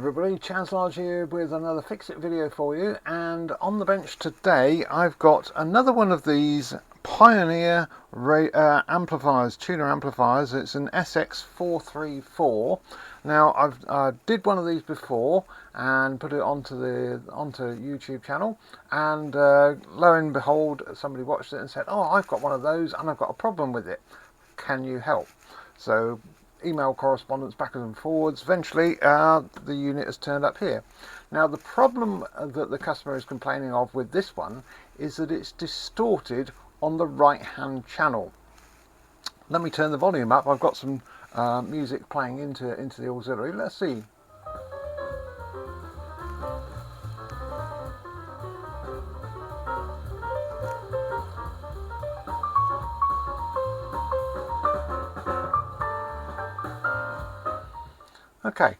everybody, Chaz Large here with another Fix It video for you, and on the bench today I've got another one of these Pioneer amplifiers, tuner amplifiers. It's an SX434. Now I did one of these before and put it onto YouTube channel, and lo and behold somebody watched it and said, oh, I've got one of those and I've got a problem with it, can you help? So email correspondence backwards and forwards. Eventually the unit has turned up here. Now the problem that the customer is complaining of with this one is that it's distorted on the right hand channel. Let me turn the volume up. I've got some music playing into the auxiliary. Let's see. Okay,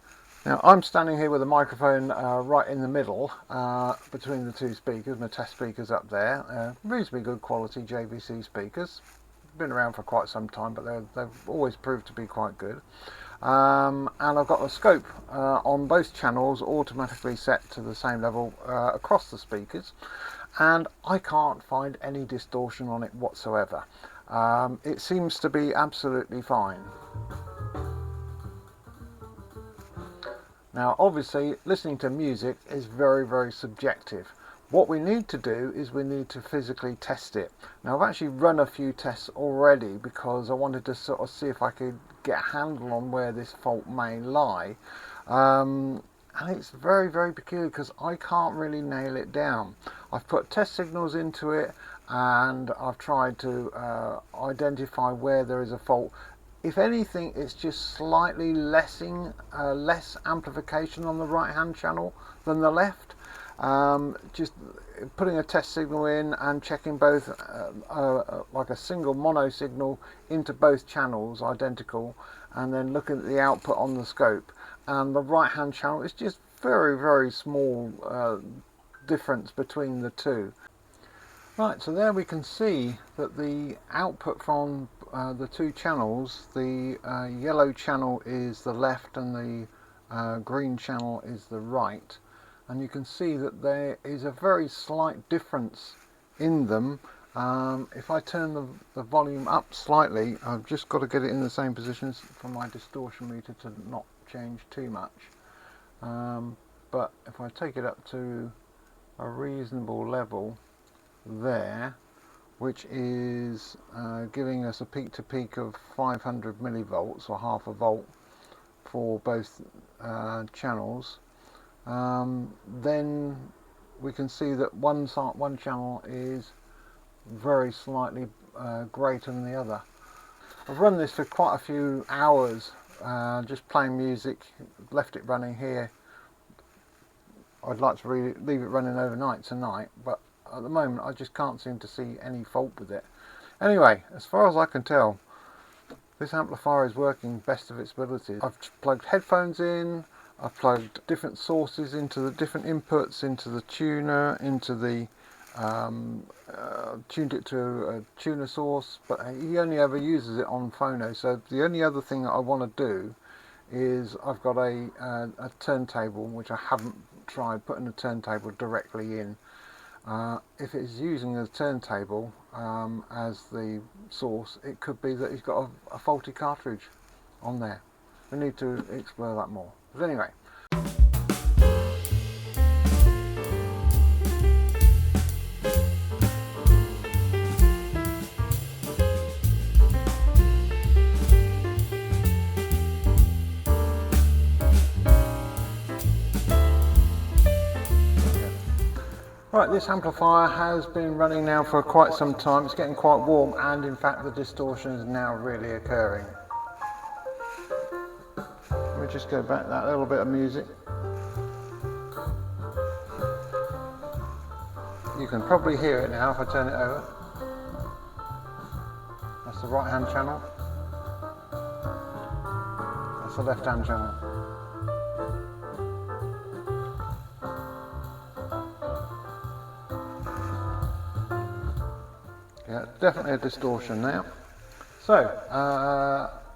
now I'm standing here with a microphone right in the middle between the two speakers, my test speakers up there, reasonably good quality JVC speakers, been around for quite some time, but they've always proved to be quite good. And I've got a scope on both channels automatically set to the same level across the speakers, and I can't find any distortion on it whatsoever. It seems to be absolutely fine. Now obviously listening to music is very subjective. What we need to do is we need to physically test it. Now I've actually run a few tests already because I wanted to sort of see if I could get a handle on where this fault may lie. And it's very peculiar because I can't really nail it down. I've put test signals into it and I've tried to identify where there is a fault. If anything, it's just slightly less amplification on the right hand channel than the left. Just putting a test signal in and checking both like a single mono signal into both channels identical, and then looking at the output on the scope, and the right hand channel is just very small difference between the two. Right, so there we can see that the output from the two channels, the yellow channel is the left and the green channel is the right, and you can see that there is a very slight difference in them. If I turn the volume up slightly, I've just got to get it in the same position for my distortion meter to not change too much, but if I take it up to a reasonable level there, which is giving us a peak to peak of 500 millivolts or half a volt for both channels, then we can see that one channel is very slightly greater than the other. I've run this for quite a few hours, just playing music, left it running here. I'd like to leave it running overnight tonight, but at the moment I just can't seem to see any fault with it. Anyway, as far as I can tell, this amplifier is working best of its abilities. I've plugged headphones in, I've plugged different sources into the different inputs, into the tuner, into the tuned it to a tuner source, but he only ever uses it on phono. So the only other thing that I want to do is I've got a turntable, which I haven't tried putting a turntable directly in. If it's using a turntable as the source, it could be that he's got a faulty cartridge on there. We need to explore that more. But anyway. Right, this amplifier has been running now for quite some time. It's getting quite warm, and in fact the distortion is now really occurring. Let me just go back that little bit of music. You can probably hear it now if I turn it over. That's the right hand channel. That's the left hand channel. Yeah, definitely a distortion now. So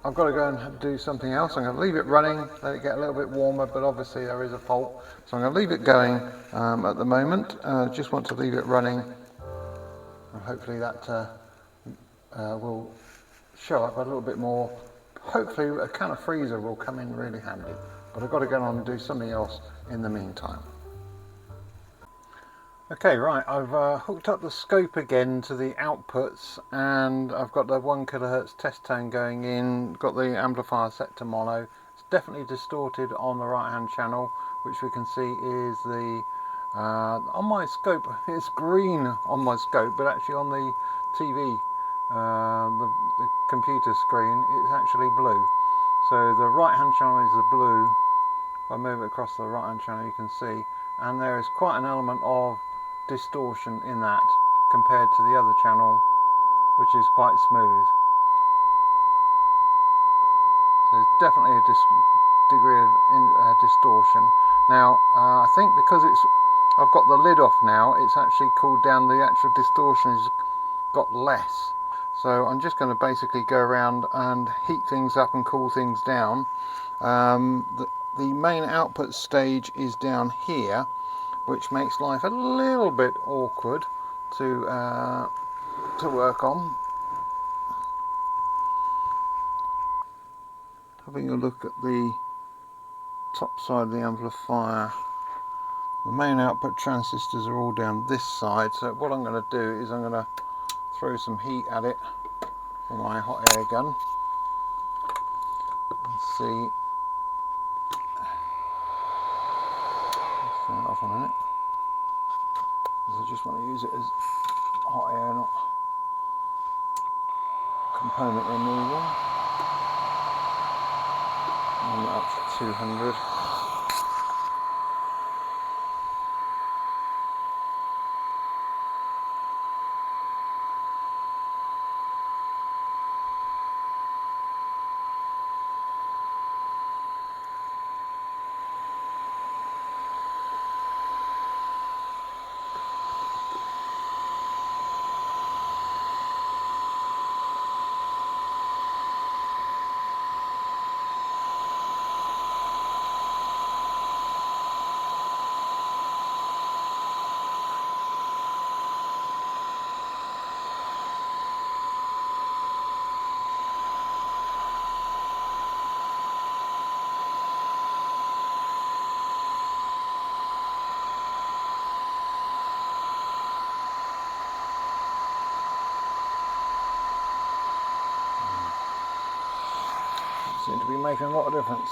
I've got to go and do something else. I'm going to leave it running, let it get a little bit warmer, but obviously there is a fault. So I'm going to leave it going at the moment. Just want to leave it running, and hopefully that will show up a little bit more. Hopefully a can of freezer will come in really handy, but I've got to go on and do something else in the meantime. Okay, right, I've hooked up the scope again to the outputs, and I've got the 1 kHz test tone going in, got the amplifier set to mono. It's definitely distorted on the right hand channel, which we can see is the, on my scope, it's green on my scope, but actually on the TV, the computer screen, it's actually blue. So the right hand channel is the blue. If I move it across the right hand channel, you can see, and there is quite an element of distortion in that compared to the other channel, which is quite smooth. So there's definitely a degree of distortion. Now I think because I've got the lid off now, it's actually cooled down, the actual distortion has got less. So I'm just going to basically go around and heat things up and cool things down. The main output stage is down here, which makes life a little bit awkward to work on. Having a look at the top side of the amplifier, the main output transistors are all down this side, so what I'm going to do is I'm going to throw some heat at it with my hot air gun and see. Let's turn it off a minute, because I just want to use it as hot air, not component removal. And up to 200. Seem to be making a lot of difference.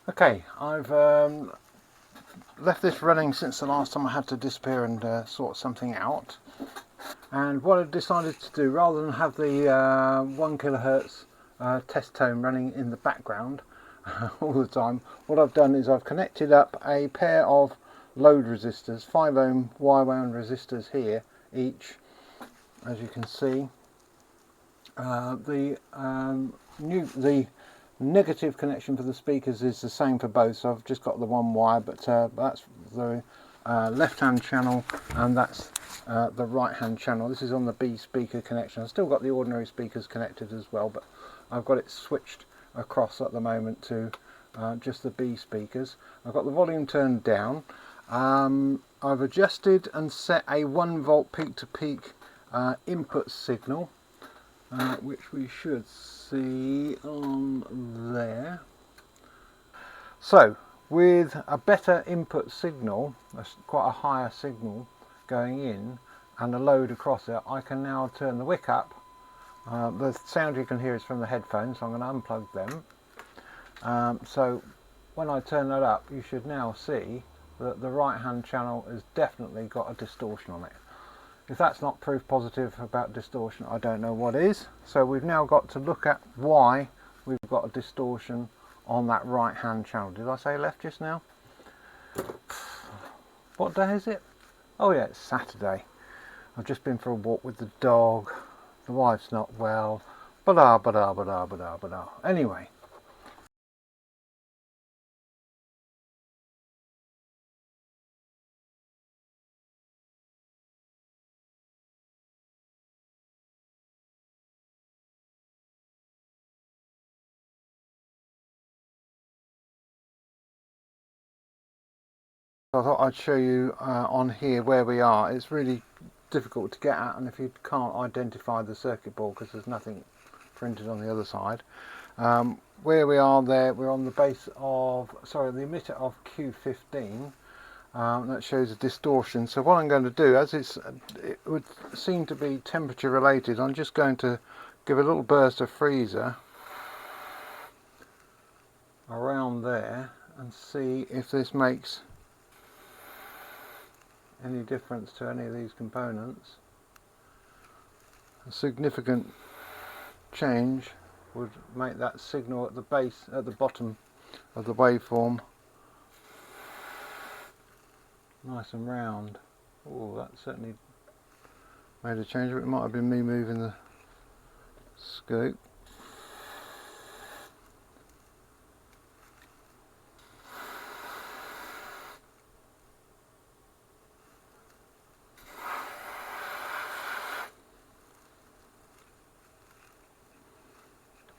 Okay, I've left this running since the last time I had to disappear and sort something out. And what I've decided to do, rather than have the 1 kHz test tone running in the background all the time, what I've done is I've connected up a pair of load resistors, 5 ohm wire wound resistors here each, as you can see. The negative connection for the speakers is the same for both, so I've just got the one wire, but that's the left hand channel and that's the right hand channel. This is on the B speaker connection. I've still got the ordinary speakers connected as well, but I've got it switched across at the moment to just the B speakers. I've got the volume turned down. I've adjusted and set a 1 volt peak to peak input signal, which we should see on there. So with a better input signal, quite a higher signal going in, and a load across it, I can now turn the wick up. The sound you can hear is from the headphones, so I'm going to unplug them. So when I turn that up, you should now see that the right hand channel has definitely got a distortion on it. If that's not proof positive about distortion, I don't know what is. So we've now got to look at why we've got a distortion on that right hand channel. Did I say left just now? What day is it? Oh yeah, it's Saturday. I've just been for a walk with the dog. The wife's not well. Bada bada bada bada bada. Anyway. I thought I'd show you on here where we are. It's really difficult to get at, and if you can't identify the circuit board because there's nothing printed on the other side. Where we are there, we're on the base of, sorry, the emitter of Q15. That shows a distortion. So what I'm going to do, as it would seem to be temperature related, I'm just going to give a little burst of freezer around there and see if this makes any difference to any of these components. A significant change would make that signal at the base, at the bottom of the waveform, nice and round. Oh, that certainly made a change. It might have been me moving the scope.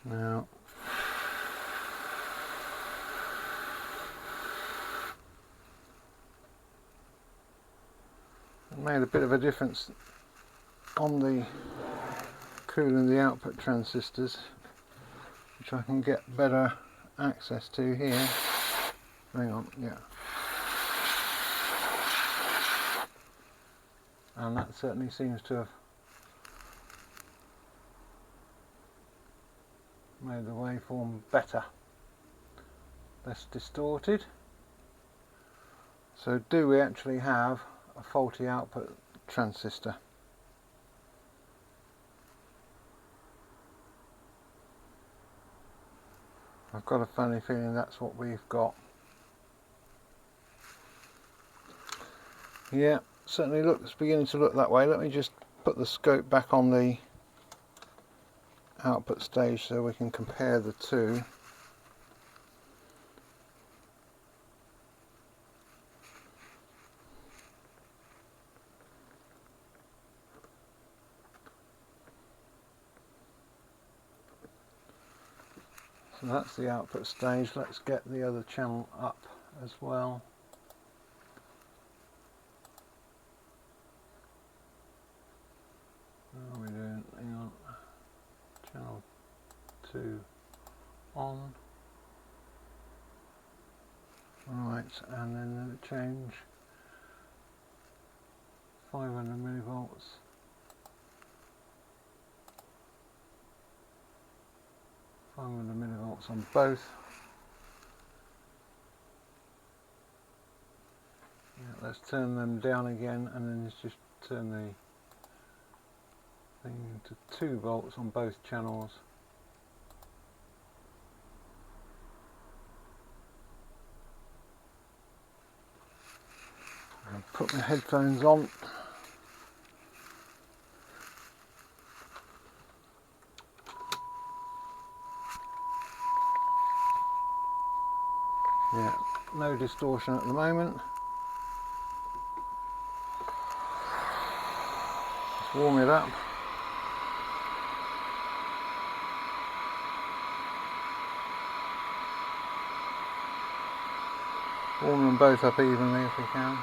Now, it made a bit of a difference on the cooling the output transistors, which I can get better access to here. Hang on, yeah. And that certainly seems to have made the waveform better, less distorted. So do we actually have a faulty output transistor? I've got a funny feeling that's what we've got. Yeah, certainly looks beginning to look that way. Let me just put the scope back on the output stage so we can compare the two. So that's the output stage. Let's get the other channel up as well. What are we doing? Hang on. Channel 2 on. Right, and then the change 500 millivolts. 500 millivolts on both. Yeah, let's turn them down again, and then let's just turn the thing to 2 volts on both channels. I'll put my headphones on. Yeah, no distortion at the moment. Let's warm it up. Warm them both up evenly if we can.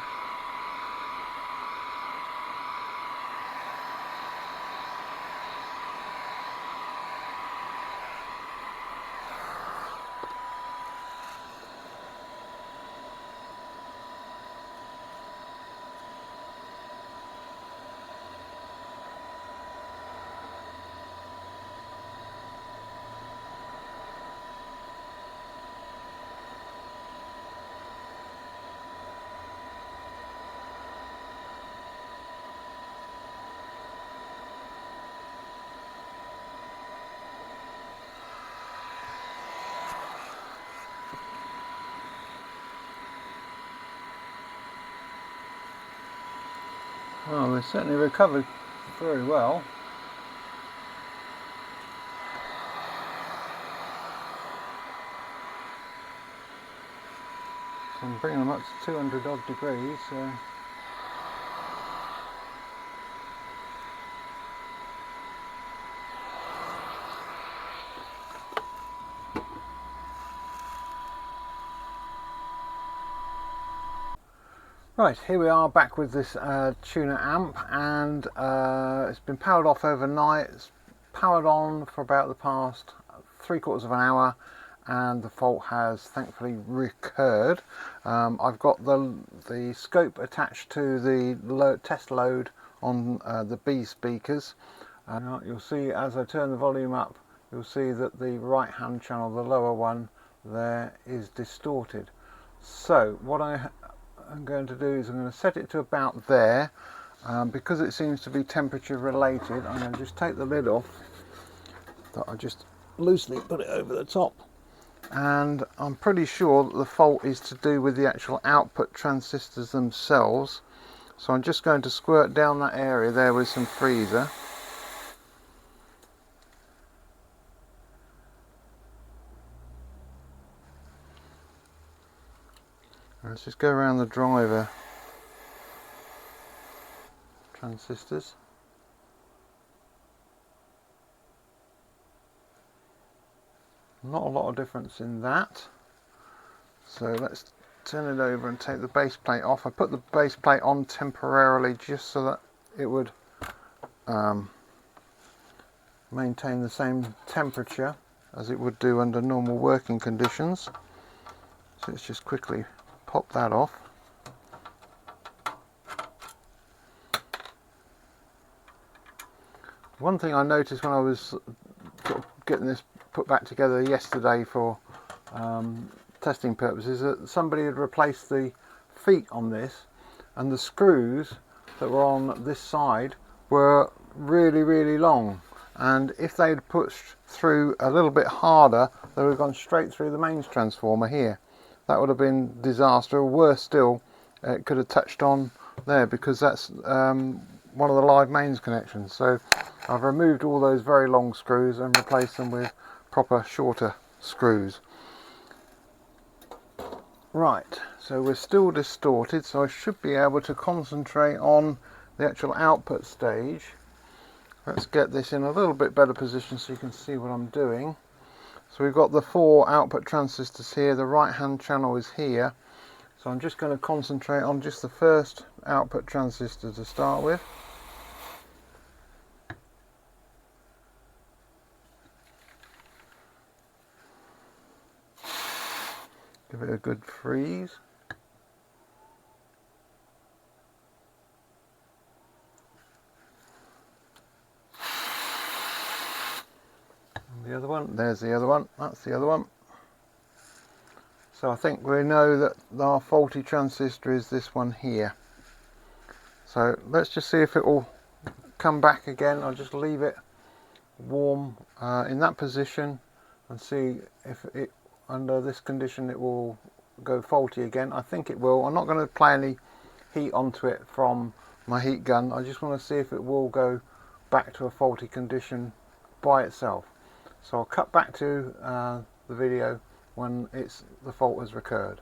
Well, they certainly recovered very well. So I'm bringing them up to 200 odd degrees. So Right, here we are back with this tuner amp, and it's been powered off overnight. It's powered on for about the past 3/4 of an hour, and the fault has thankfully recurred. I've got the scope attached to the test load on the B speakers. You'll see as I turn the volume up, you'll see that the right hand channel, the lower one there, is distorted. So what I'm going to do is I'm going to set it to about there. Because it seems to be temperature related, I'm going to just take the lid off. I just loosely put it over the top, and I'm pretty sure that the fault is to do with the actual output transistors themselves. So I'm just going to squirt down that area there with some freezer. Let's just go around the driver transistors. Not a lot of difference in that. So let's turn it over and take the base plate off. I put the base plate on temporarily just so that it would maintain the same temperature as it would do under normal working conditions. So let's just quickly pop that off. One thing I noticed when I was sort of getting this put back together yesterday for testing purposes, that somebody had replaced the feet on this, and the screws that were on this side were really long, and if they'd pushed through a little bit harder, they would have gone straight through the mains transformer here. That would have been disaster. Or worse still, it could have touched on there, because that's one of the live mains connections. So I've removed all those very long screws and replaced them with proper shorter screws. Right, so we're still distorted, so I should be able to concentrate on the actual output stage. Let's get this in a little bit better position so you can see what I'm doing. So we've got the 4 output transistors here, the right hand channel is here. So I'm just going to concentrate on just the first output transistor to start with. Give it a good freeze. And the other one, there's the other one, that's the other one. So I think we know that our faulty transistor is this one here. So let's just see if it will come back again. I'll just leave it warm in that position and see if it, under this condition, it will go faulty again. I think it will. I'm not going to apply any heat onto it from my heat gun. I just want to see if it will go back to a faulty condition by itself. So I'll cut back to the video when the fault has recurred.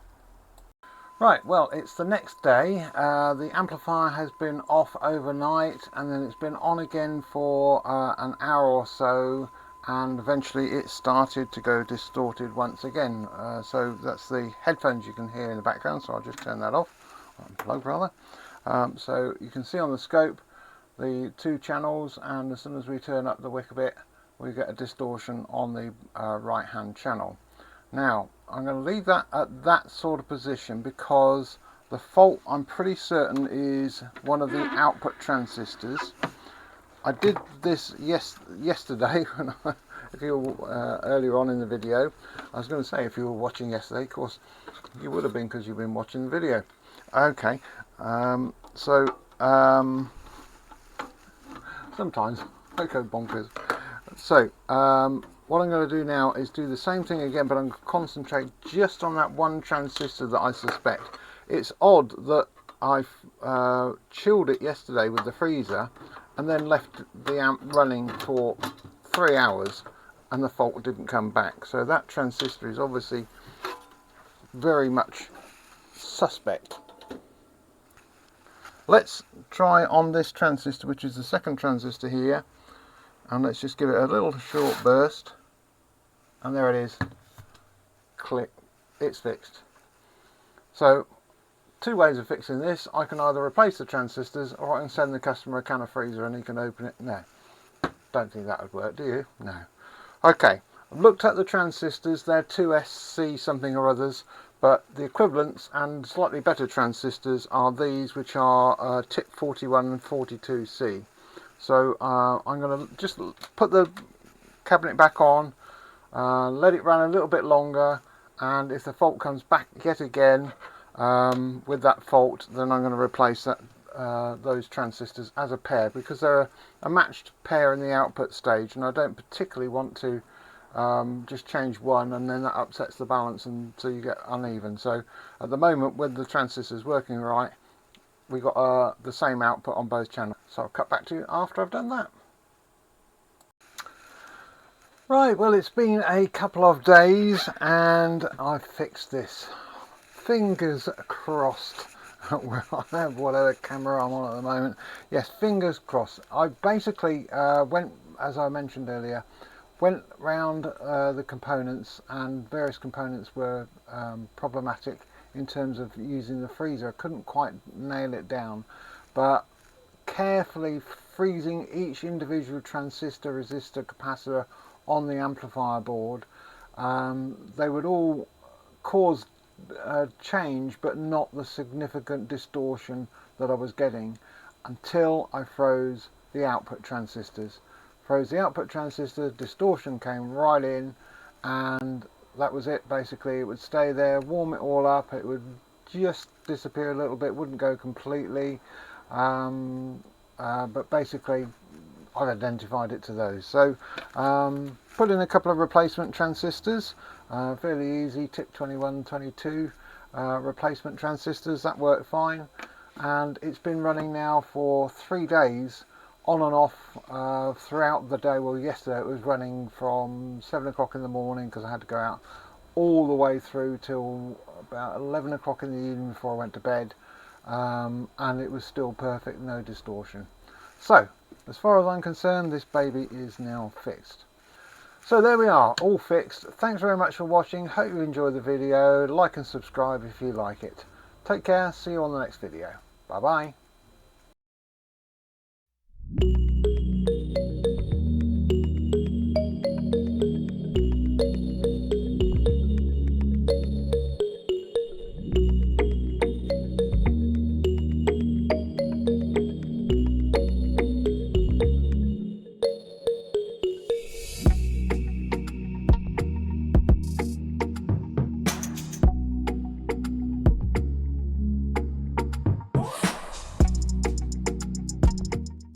Right, well, it's the next day. The amplifier has been off overnight, and then it's been on again for an hour or so, and eventually it started to go distorted once again. So that's the headphones you can hear in the background, so I'll just turn that off, unplug rather. So you can see on the scope the 2 channels, and as soon as we turn up the wick a bit, we get a distortion on the right hand channel. Now I'm going to leave that at that sort of position, because the fault, I'm pretty certain, is one of the output transistors. I did this yesterday when if you were earlier on in the video. I was going to say, if you were watching yesterday, of course you would have been, because you've been watching the video. Okay, sometimes I go bonkers. So what I'm going to do now is do the same thing again, but I'm going to concentrate just on that one transistor that I suspect. It's odd that I chilled it yesterday with the freezer and then left the amp running for 3 hours and the fault didn't come back. So that transistor is obviously very much suspect. Let's try on this transistor, which is the second transistor here, and let's just give it a little short burst, and there it is. Click, it's fixed. So two ways of fixing this. I can either replace the transistors, or I can send the customer a can of freezer and he can open it. No, don't think that would work, do you? No. Okay, I've looked at the transistors. They're 2SC something or others, but the equivalents and slightly better transistors are these, which are TIP41 and 42C. So I'm going to just put the cabinet back on, let it run a little bit longer, and if the fault comes back yet again with that fault, then I'm going to replace that those transistors as a pair, because they're a matched pair in the output stage, and I don't particularly want to just change one and then that upsets the balance and so you get uneven. So at the moment, with the transistors working right, we got the same output on both channels. So I'll cut back to you after I've done that. Right, well, it's been a couple of days and I've fixed this. Fingers crossed. Well, I have whatever camera I'm on at the moment. Yes, fingers crossed. I basically went, as I mentioned earlier, went round the components, and various components were problematic in terms of using the freezer. I couldn't quite nail it down, but carefully freezing each individual transistor, resistor, capacitor on the amplifier board, they would all cause change, but not the significant distortion that I was getting, until I froze the output transistors. Froze the output transistor, distortion came right in, and that was it. Basically, it would stay there, warm it all up, it would just disappear a little bit, wouldn't go completely, but basically I've identified it to those. So put in a couple of replacement transistors, fairly easy, TIP41, 22 replacement transistors. That worked fine, and it's been running now for 3 days, on and off throughout the day. Well, yesterday it was running from 7 o'clock in the morning because I had to go out, all the way through till about 11 o'clock in the evening before I went to bed, and it was still perfect, no distortion. So as far as I'm concerned, this baby is now fixed. So there we are, all fixed. Thanks very much for watching. Hope you enjoyed the video. Like and subscribe if you like it. Take care, see you on the next video. Bye bye.